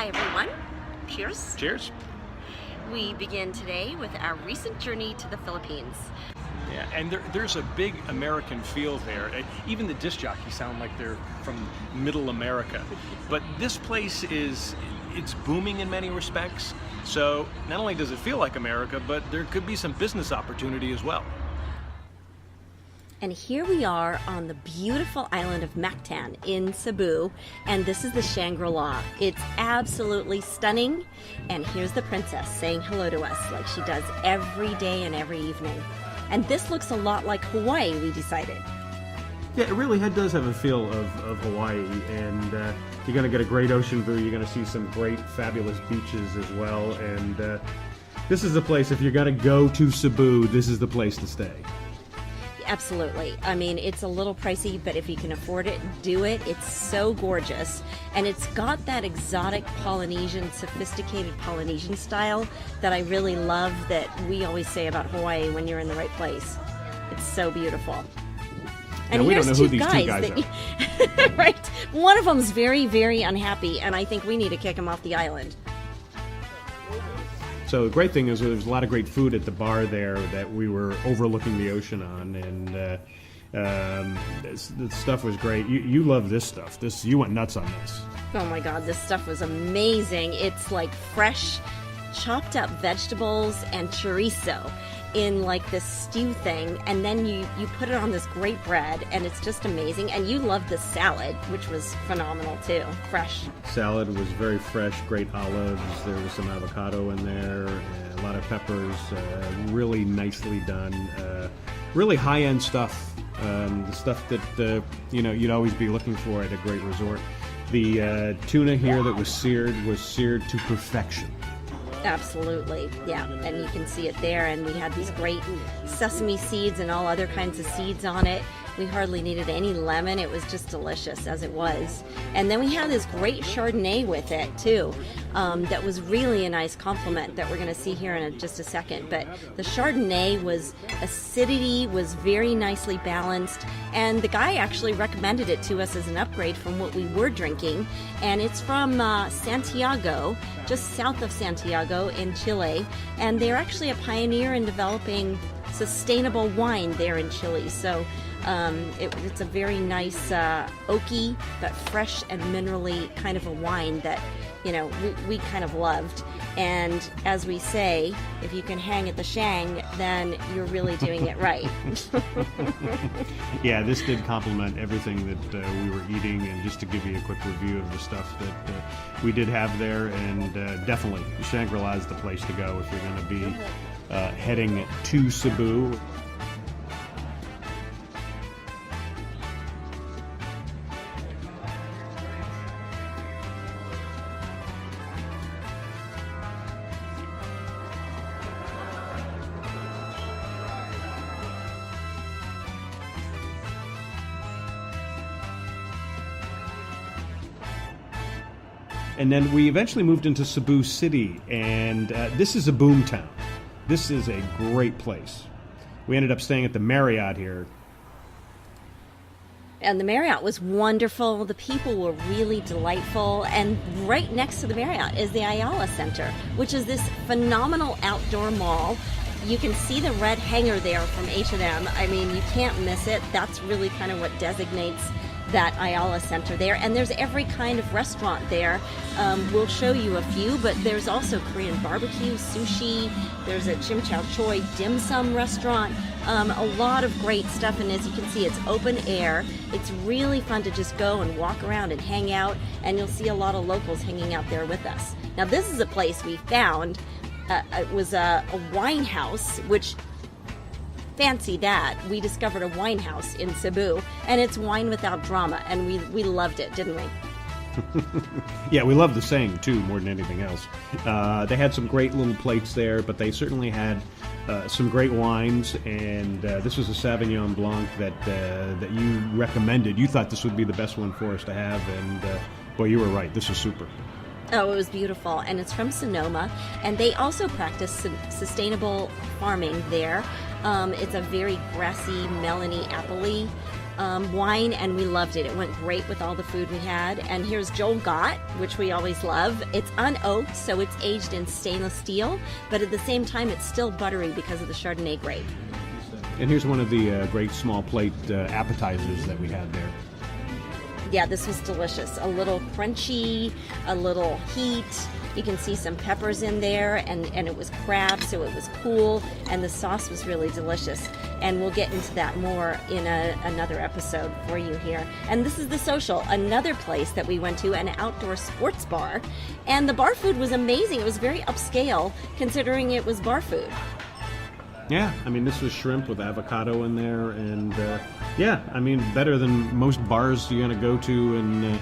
Hi everyone, cheers. Cheers. We begin today with our recent journey to the Philippines. Yeah, and there's a big American feel there. Even the disc jockeys sound like they're from middle America. But this place it's booming in many respects. So not only does it feel like America, but there could be some business opportunity as well. And here we are on the beautiful island of Mactan in Cebu, and this is the Shangri-La. It's absolutely stunning, and here's the princess saying hello to us like she does every day and every evening. And this looks a lot like Hawaii, we decided. Yeah, it really does have a feel of Hawaii, and you're going to get a great ocean view. You're going to see some great, fabulous beaches as well, and this is the place, if you're going to go to Cebu, this is the place to stay. Absolutely. I mean, it's a little pricey, but if you can afford it, do it. It's so gorgeous. And it's got that exotic Polynesian, sophisticated Polynesian style that I really love, that we always say about Hawaii when you're in the right place. It's so beautiful. And we here's don't know who two these two guys are. Right. One of them's very, very unhappy, and I think we need to kick him off the island. So the great thing is there's a lot of great food at the bar there that we were overlooking the ocean on, and the stuff was great. You love this stuff. You went nuts on this. Oh my God, this stuff was amazing. It's like fresh, chopped up vegetables and chorizo in like this stew thing, and then you put it on this great bread, and it's just amazing. And you loved the salad, which was phenomenal too, fresh. Salad was very fresh, great olives, there was some avocado in there, a lot of peppers, really nicely done, really high-end stuff, the stuff that you'd always be looking for at a great resort. The tuna here that was seared to perfection. Absolutely, yeah, and you can see it there, and we had these great sesame seeds and all other kinds of seeds on it. We hardly needed any lemon. It was just delicious as it was. And then we had this great Chardonnay with it too. That was really a nice compliment that we're going to see here in just a second. But the Chardonnay acidity was very nicely balanced, and the guy actually recommended it to us as an upgrade from what we were drinking. And it's from Santiago, just south of Santiago in Chile, and they're actually a pioneer in developing sustainable wine there in Chile. So it's a very nice oaky but fresh and minerally kind of a wine that we kind of loved. And as we say, if you can hang at the Shang, then you're really doing it right. Yeah, this did complement everything that we were eating, and just to give you a quick review of the stuff that we did have there, and definitely Shangri-La is the place to go if you're going to be heading to Cebu. And then we eventually moved into Cebu City, and this is a boom town. This is a great place. We ended up staying at the Marriott here. And the Marriott was wonderful. The people were really delightful. And right next to the Marriott is the Ayala Center, which is this phenomenal outdoor mall. You can see the red hanger there from H&M. I mean, you can't miss it. That's really kind of what designates that Ayala Center there. And there's every kind of restaurant there. We'll show you a few, but there's also Korean barbecue, sushi, there's a Chim Chow Choi dim sum restaurant, a lot of great stuff. And as you can see, it's open air. It's really fun to just go and walk around and hang out, and you'll see a lot of locals hanging out there with us. Now, this is a place we found. It was a wine house, which fancy that. We discovered a wine house in Cebu, and it's wine without drama, and we loved it, didn't we? Yeah, we love the saying too more than anything else. They had some great little plates there, but they certainly had some great wines, and this was a Sauvignon Blanc that you recommended. You thought this would be the best one for us to have, and boy, you were right. This is super. Oh, it was beautiful, and it's from Sonoma, and they also practice sustainable farming there. It's a very grassy, melony, appley wine, and we loved it. It went great with all the food we had. And here's Joel Gott, which we always love. It's unoaked, so it's aged in stainless steel, but at the same time, it's still buttery because of the Chardonnay grape. And here's one of the great small plate appetizers that we had there. Yeah, this was delicious. A little crunchy, a little heat. You can see some peppers in there, and it was crab, so it was cool, and the sauce was really delicious. And we'll get into that more in another episode for you here. And this is The Social, another place that we went to, an outdoor sports bar. And the bar food was amazing. It was very upscale, considering it was bar food. Yeah, I mean, this was shrimp with avocado in there, and yeah, I mean, better than most bars you're going to go to in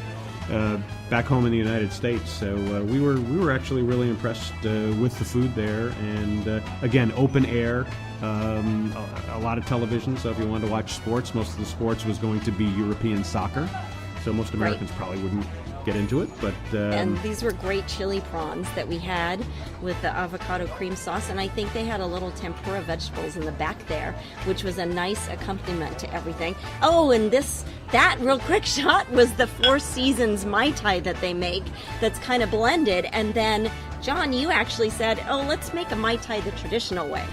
back home in the United States. So we were actually really impressed with the food there, and again, open air, a lot of television. So if you wanted to watch sports, most of the sports was going to be European soccer. So most Americans probably wouldn't get into it, but and these were great chili prawns that we had with the avocado cream sauce, and I think they had a little tempura vegetables in the back there, which was a nice accompaniment to everything. Oh, and that real quick shot was the Four Seasons Mai Tai that they make that's kind of blended. And then John, you actually said, oh, let's make a Mai Tai the traditional way.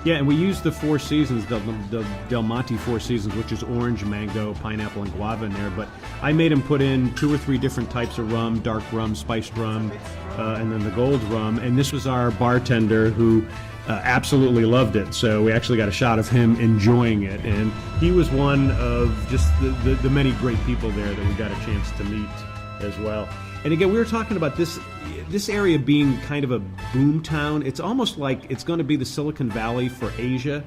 yeah, and we used the Four Seasons, the Del Monte Four Seasons, which is orange, mango, pineapple, and guava in there. But I made them put in 2 or 3 different types of rum: dark rum, spiced rum, and then the gold rum. And this was our bartender who absolutely loved it. So we actually got a shot of him enjoying it, and he was one of just the many great people there that we got a chance to meet as well. And again, we were talking about this area being kind of a boom town. It's almost like it's going to be the Silicon Valley for Asia.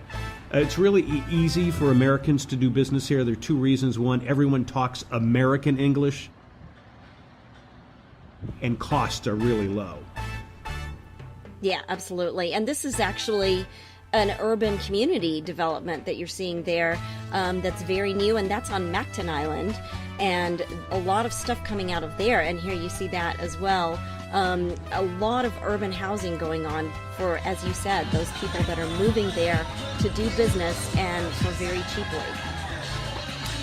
It's really easy for Americans to do business here. There are 2 reasons. One, everyone talks American English, and costs are really low. Yeah, absolutely. And this is actually an urban community development that you're seeing there that's very new, and that's on Mactan Island, and a lot of stuff coming out of there. And here you see that as well. A lot of urban housing going on for, as you said, those people that are moving there to do business and for very cheaply.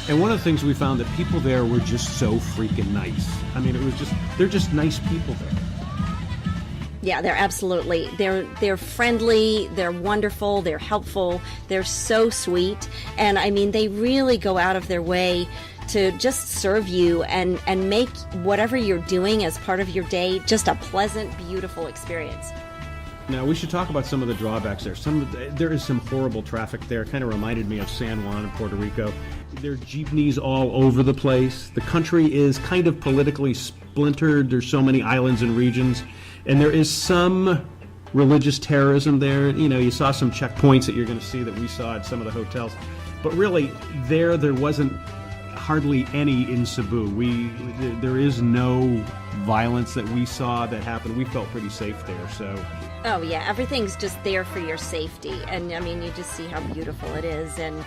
And one of the things we found, that people there were just so freaking nice. I mean, they're just nice people there. Yeah, they're absolutely. They're friendly, they're wonderful, they're helpful, they're so sweet. And I mean, they really go out of their way to just serve you and make whatever you're doing as part of your day just a pleasant, beautiful experience. Now, we should talk about some of the drawbacks there. There is some horrible traffic there. It kind of reminded me of San Juan in Puerto Rico. There are jeepneys all over the place. The country is kind of politically splintered. There's so many islands and regions. And there is some religious terrorism there. You know, you saw some checkpoints that you're going to see that we saw at some of the hotels. But really, there wasn't hardly any in Sebu. There is no violence that we saw that happened. We felt pretty safe there. So. Oh yeah, everything's just there for your safety, and I mean, you just see how beautiful it is. And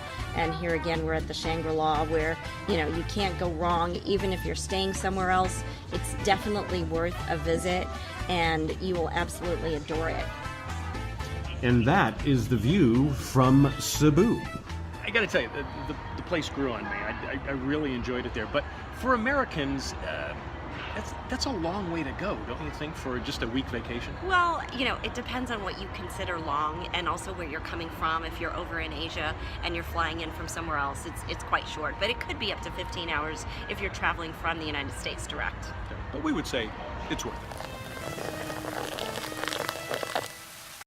here again, we're at the Shangri-La, where you can't go wrong. Even if you're staying somewhere else, it's definitely worth a visit, and you will absolutely adore it. And that is the view from Sebu. I got to tell you, the place grew on me. I really enjoyed it there. But for Americans, that's a long way to go, don't you think, for just a week vacation? Well, it depends on what you consider long, and also where you're coming from. If you're over in Asia and you're flying in from somewhere else, it's quite short. But it could be up to 15 hours if you're traveling from the United States direct. But we would say it's worth it.